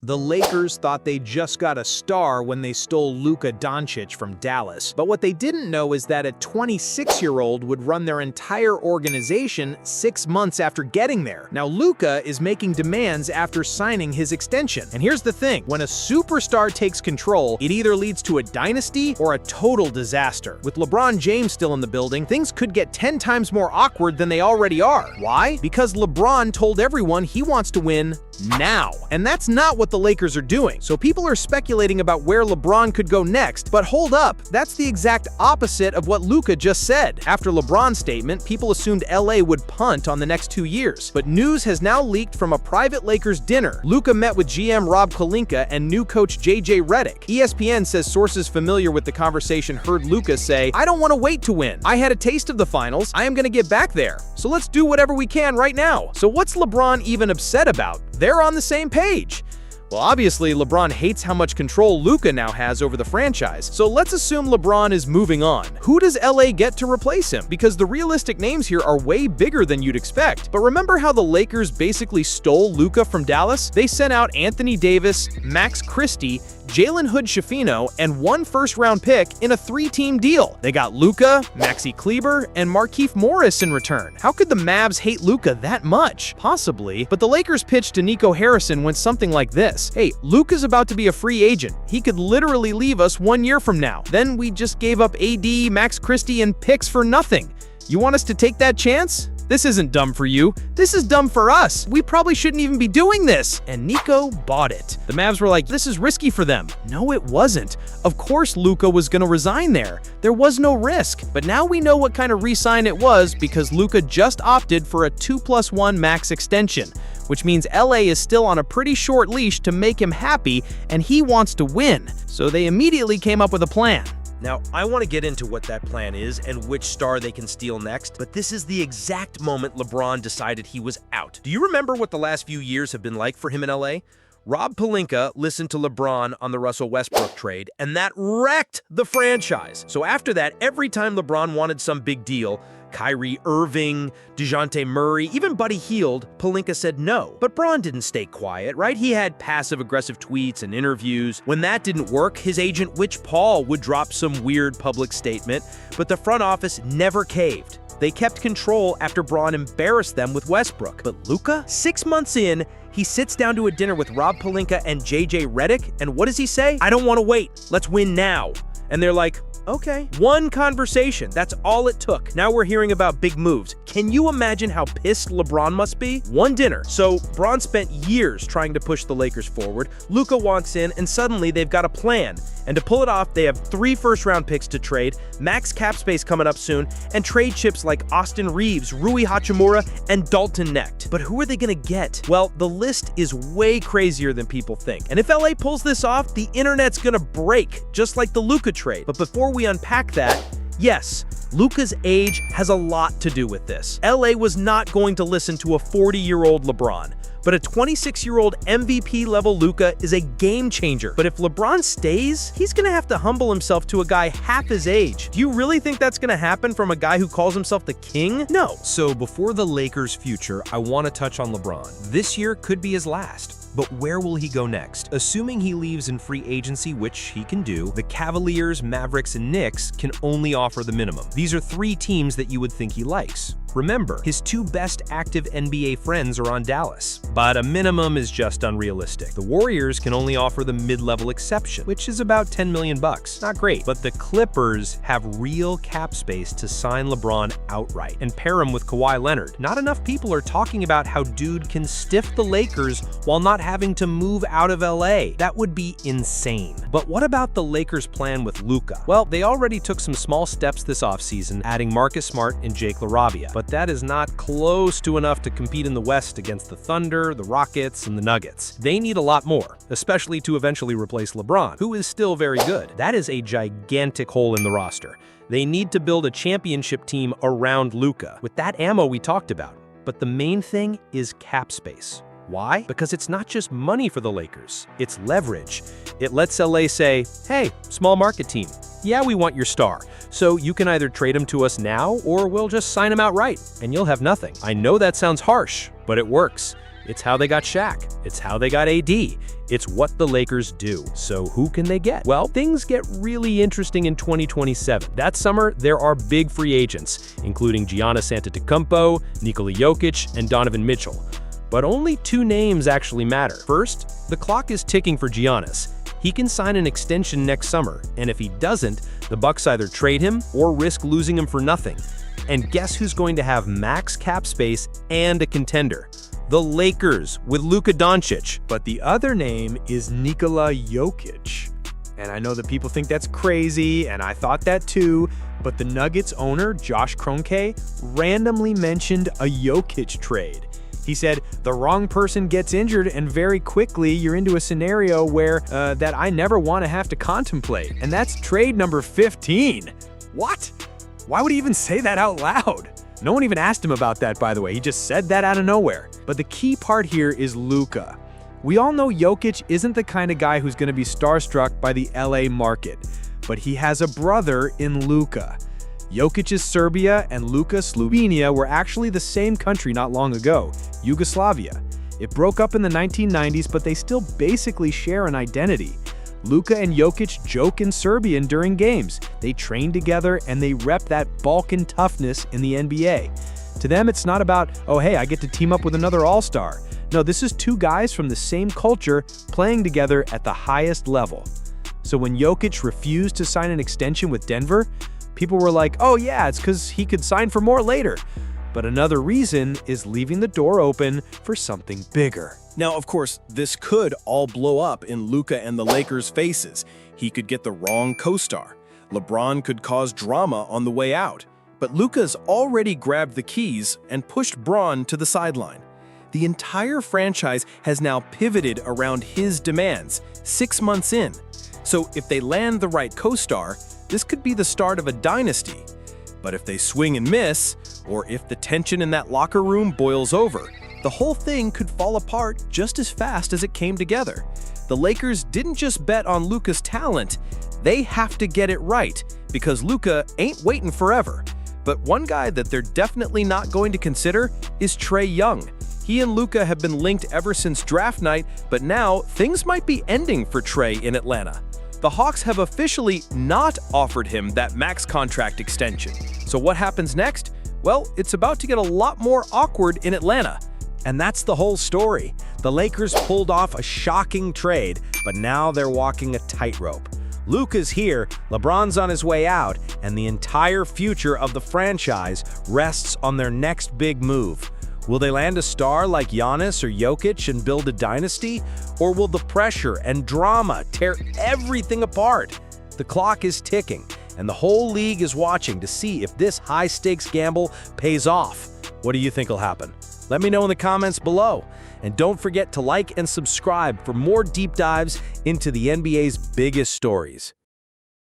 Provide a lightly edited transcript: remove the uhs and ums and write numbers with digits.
The Lakers thought they just got a star when they stole Luka Doncic from Dallas. But what they didn't know is that a 26-year-old would run their entire organization 6 months after getting there. Now, Luka is making demands after signing his extension. And here's the thing, when a superstar takes control, it either leads to a dynasty or a total disaster. With LeBron James still in the building, things could get 10 times more awkward than they already are. Why? Because LeBron told everyone he wants to win now. And that's not what the Lakers are doing. So people are speculating about where LeBron could go next, but hold up, that's the exact opposite of what Luka just said. After LeBron's statement, people assumed LA would punt on the next 2 years. But news has now leaked from a private Lakers dinner. Luka met with GM Rob Pelinka and new coach JJ Redick. ESPN says sources familiar with the conversation heard Luka say, "I don't want to wait to win. I had a taste of the finals. I am going to get back there. So let's do whatever we can right now." So what's LeBron even upset about? They're on the same page. Well, obviously, LeBron hates how much control Luka now has over the franchise, so let's assume LeBron is moving on. Who does LA get to replace him? Because the realistic names here are way bigger than you'd expect. But remember how the Lakers basically stole Luka from Dallas? They sent out Anthony Davis, Max Christie, Jalen Hood-Schifino, and 1 first-round pick in a 3-team deal. They got Luka, Maxi Kleber, and Markieff Morris in return. How could the Mavs hate Luka that much? Possibly, but the Lakers' pitch to Nico Harrison went something like this. Hey, Luka's about to be a free agent. He could literally leave us 1 year from now. Then we just gave up AD, Max Christie, and picks for nothing. You want us to take that chance? This isn't dumb for you. This is dumb for us. We probably shouldn't even be doing this. And Nico bought it. The Mavs were like, this is risky for them. No, it wasn't. Of course Luka was going to resign there. There was no risk. But now we know what kind of re-sign it was because Luka just opted for a 2+1 max extension, which means LA is still on a pretty short leash to make him happy, and he wants to win. So they immediately came up with a plan. Now, I want to get into what that plan is and which star they can steal next, but this is the exact moment LeBron decided he was out. Do you remember what the last few years have been like for him in LA? Rob Pelinka listened to LeBron on the Russell Westbrook trade, and that wrecked the franchise. So after that, every time LeBron wanted some big deal, Kyrie Irving, DeJounte Murray, even Buddy Hield, Pelinka said no. But Bron didn't stay quiet, right? He had passive-aggressive tweets and interviews. When that didn't work, his agent Rich Paul would drop some weird public statement, but the front office never caved. They kept control after Bron embarrassed them with Westbrook. But Luka? 6 months in, he sits down to a dinner with Rob Pelinka and JJ Redick, and what does he say? "I don't want to wait. Let's win now." And they're like, okay. One conversation, that's all it took. Now we're hearing about big moves. Can you imagine how pissed LeBron must be? One dinner. So Bron spent years trying to push the Lakers forward. Luka walks in and suddenly they've got a plan. And to pull it off, they have 3 first-round picks to trade, max cap space coming up soon, and trade chips like Austin Reeves, Rui Hachimura, and Dalton Knecht. But who are they gonna get? Well, the list is way crazier than people think. And if LA pulls this off, the internet's gonna break, just like the Luka trade. But before we unpack that, yes, Luka's age has a lot to do with this. LA was not going to listen to a 40-year-old LeBron. But a 26-year-old MVP-level Luka is a game changer. But if LeBron stays, he's gonna have to humble himself to a guy half his age. Do you really think that's gonna happen from a guy who calls himself the king? No. So before the Lakers' future, I want to touch on LeBron. This year could be his last. But where will he go next? Assuming he leaves in free agency, which he can do, the Cavaliers, Mavericks, and Knicks can only offer the minimum. These are 3 teams that you would think he likes. Remember, his 2 best active NBA friends are on Dallas, but a minimum is just unrealistic. The Warriors can only offer the mid-level exception, which is about $10 million. Not great, but the Clippers have real cap space to sign LeBron outright and pair him with Kawhi Leonard. Not enough people are talking about how dude can stiff the Lakers while not having to move out of LA. That would be insane. But what about the Lakers' plan with Luka? Well, they already took some small steps this offseason, adding Marcus Smart and Jake LaRavia. But that is not close to enough to compete in the West against the Thunder, the Rockets, and the Nuggets. They need a lot more, especially to eventually replace LeBron, who is still very good. That is a gigantic hole in the roster. They need to build a championship team around Luka, with that ammo we talked about. But the main thing is cap space. Why? Because it's not just money for the Lakers, it's leverage. It lets LA say, hey, small market team, yeah, we want your star. So you can either trade him to us now, or we'll just sign him outright, and you'll have nothing. I know that sounds harsh, but it works. It's how they got Shaq. It's how they got AD. It's what the Lakers do. So who can they get? Well, things get really interesting in 2027. That summer, there are big free agents, including Giannis Antetokounmpo, Nikola Jokic, and Donovan Mitchell. But only two names actually matter. First, the clock is ticking for Giannis. He can sign an extension next summer, and if he doesn't, the Bucks either trade him or risk losing him for nothing. And guess who's going to have max cap space and a contender? The Lakers with Luka Doncic. But the other name is Nikola Jokic. And I know that people think that's crazy, and I thought that too, but the Nuggets owner, Josh Kroenke, randomly mentioned a Jokic trade. He said, the wrong person gets injured and very quickly you're into a scenario where that I never want to have to contemplate. And that's trade number 15. What? Why would he even say that out loud? No one even asked him about that, by the way. He just said that out of nowhere. But the key part here is Luka. We all know Jokic isn't the kind of guy who's going to be starstruck by the LA market, but he has a brother in Luka. Jokic's Serbia and Luka's Slovenia were actually the same country not long ago, Yugoslavia. It broke up in the 1990s, but they still basically share an identity. Luka and Jokic joke in Serbian during games. They train together and they rep that Balkan toughness in the NBA. To them, it's not about, oh hey, I get to team up with another all-star. No, this is two guys from the same culture playing together at the highest level. So when Jokic refused to sign an extension with Denver, people were like, oh yeah, it's because he could sign for more later. But another reason is leaving the door open for something bigger. Now, of course, this could all blow up in Luka and the Lakers' faces. He could get the wrong co-star. LeBron could cause drama on the way out. But Luka's already grabbed the keys and pushed Bron to the sideline. The entire franchise has now pivoted around his demands, 6 months in. So if they land the right co-star, this could be the start of a dynasty. But if they swing and miss, or if the tension in that locker room boils over, the whole thing could fall apart just as fast as it came together. The Lakers didn't just bet on Luka's talent, they have to get it right, because Luka ain't waiting forever. But one guy that they're definitely not going to consider is Trae Young. He and Luka have been linked ever since draft night, but now things might be ending for Trae in Atlanta. The Hawks have officially not offered him that max contract extension. So what happens next? Well, it's about to get a lot more awkward in Atlanta. And that's the whole story. The Lakers pulled off a shocking trade, but now they're walking a tightrope. Luka's here, LeBron's on his way out, and the entire future of the franchise rests on their next big move. Will they land a star like Giannis or Jokic and build a dynasty? Or will the pressure and drama tear everything apart? The clock is ticking, and the whole league is watching to see if this high-stakes gamble pays off. What do you think will happen? Let me know in the comments below. And don't forget to like and subscribe for more deep dives into the NBA's biggest stories.